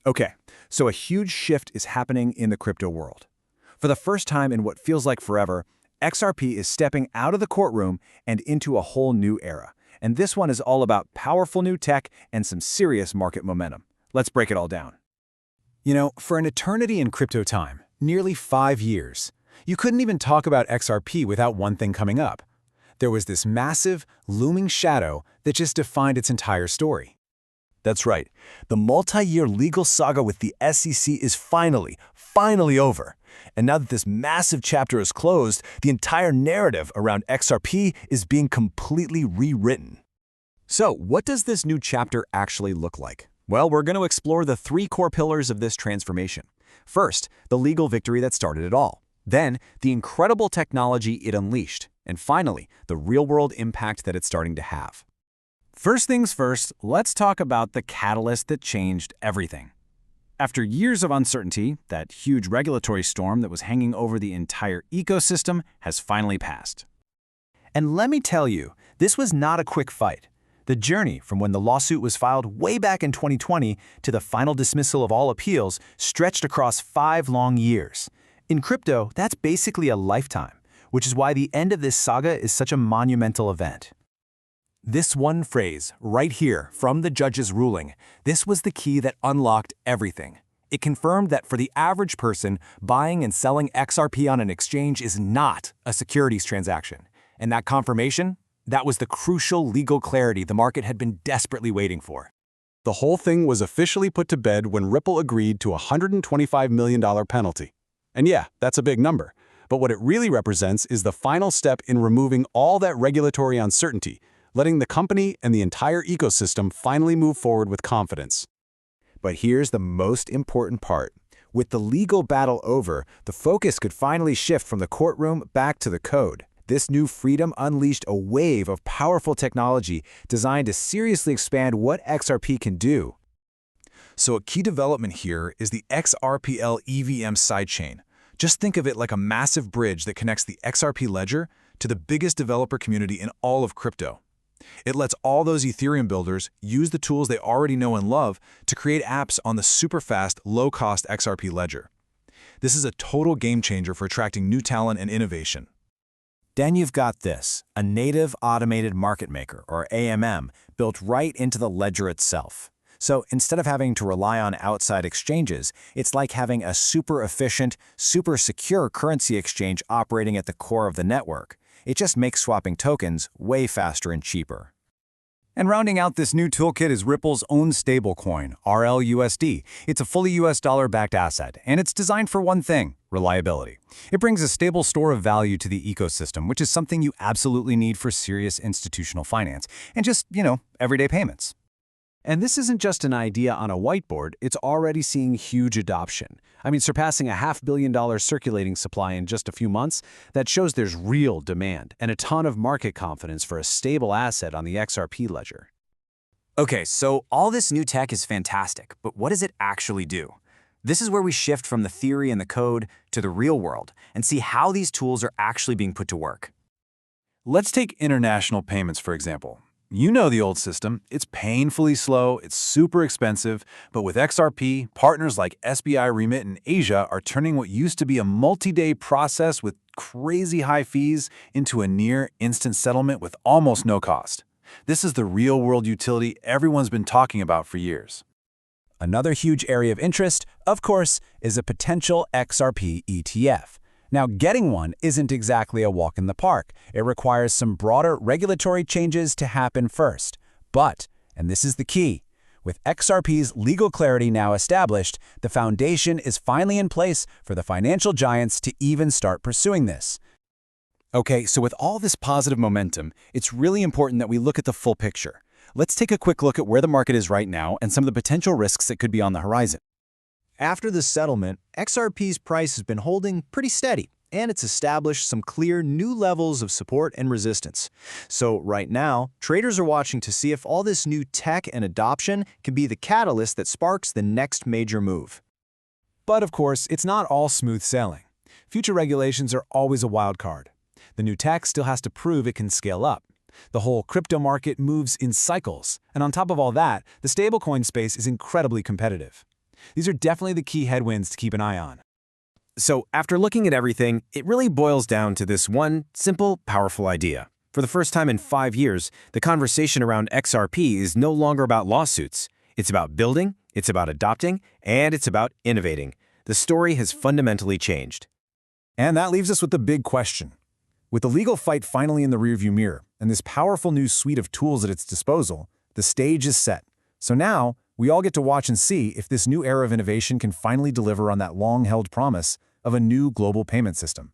Okay, so a huge shift is happening in the crypto world. For the first time in what feels like forever, XRP is stepping out of the courtroom and into a whole new era. And this one is all about powerful new tech and some serious market momentum. Let's break it all down. You know, for an eternity in crypto time, nearly 5 years, you couldn't even talk about XRP without one thing coming up. There was this massive, looming shadow that just defined its entire story. That's right. The multi-year legal saga with the SEC is finally over. And now that this massive chapter is closed, the entire narrative around XRP is being completely rewritten. So, what does this new chapter actually look like? Well, we're going to explore the 3 core pillars of this transformation. First, the legal victory that started it all. Then, the incredible technology it unleashed. And finally, the real-world impact that it's starting to have. First things first, let's talk about the catalyst that changed everything. After years of uncertainty, that huge regulatory storm that was hanging over the entire ecosystem has finally passed. And let me tell you, this was not a quick fight. The journey from when the lawsuit was filed way back in 2020 to the final dismissal of all appeals stretched across 5 long years. In crypto, that's basically a lifetime, which is why the end of this saga is such a monumental event. This one phrase, right here, from the judge's ruling, this was the key that unlocked everything. It confirmed that for the average person, buying and selling XRP on an exchange is not a securities transaction. And that confirmation, that was the crucial legal clarity the market had been desperately waiting for. The whole thing was officially put to bed when Ripple agreed to a $125 million penalty. And yeah, that's a big number. But what it really represents is the final step in removing all that regulatory uncertainty, letting the company and the entire ecosystem finally move forward with confidence. But here's the most important part. With the legal battle over, the focus could finally shift from the courtroom back to the code. This new freedom unleashed a wave of powerful technology designed to seriously expand what XRP can do. So a key development here is the XRPL EVM sidechain. Just think of it like a massive bridge that connects the XRP ledger to the biggest developer community in all of crypto. It lets all those Ethereum builders use the tools they already know and love to create apps on the super-fast, low-cost XRP ledger. This is a total game changer for attracting new talent and innovation. Then you've got this, a native automated market maker, or AMM, built right into the ledger itself. So instead of having to rely on outside exchanges, it's like having a super efficient, super secure currency exchange operating at the core of the network. It just makes swapping tokens way faster and cheaper. And rounding out this new toolkit is Ripple's own stablecoin, RLUSD. It's a fully US dollar-backed asset, and it's designed for one thing, reliability. It brings a stable store of value to the ecosystem, which is something you absolutely need for serious institutional finance and just, everyday payments. And this isn't just an idea on a whiteboard, it's already seeing huge adoption. I mean, surpassing a $500 million circulating supply in just a few months, that shows there's real demand and a ton of market confidence for a stable asset on the XRP ledger. Okay, so all this new tech is fantastic, but what does it actually do? This is where we shift from the theory and the code to the real world and see how these tools are actually being put to work. Let's take international payments, for example. You know the old system. It's painfully slow, it's super expensive, but with XRP, partners like SBI Remit in Asia are turning what used to be a multi-day process with crazy high fees into a near-instant settlement with almost no cost. This is the real-world utility everyone's been talking about for years. Another huge area of interest, of course, is a potential XRP ETF. Now, getting one isn't exactly a walk in the park. It requires some broader regulatory changes to happen first. But, and this is the key, with XRP's legal clarity now established, the foundation is finally in place for the financial giants to even start pursuing this. Okay, so with all this positive momentum, it's really important that we look at the full picture. Let's take a quick look at where the market is right now and some of the potential risks that could be on the horizon. After the settlement, XRP's price has been holding pretty steady, and it's established some clear new levels of support and resistance. So right now, traders are watching to see if all this new tech and adoption can be the catalyst that sparks the next major move. But of course, it's not all smooth sailing. Future regulations are always a wild card. The new tech still has to prove it can scale up. The whole crypto market moves in cycles, and on top of all that, the stablecoin space is incredibly competitive. These are definitely the key headwinds to keep an eye on. So, after looking at everything, it really boils down to this one simple, powerful idea. For the first time in 5 years, the conversation around XRP is no longer about lawsuits. It's about building, it's about adopting, and it's about innovating. The story has fundamentally changed. And that leaves us with the big question. With the legal fight finally in the rearview mirror and this powerful new suite of tools at its disposal, the stage is set. So now, we all get to watch and see if this new era of innovation can finally deliver on that long-held promise of a new global payment system.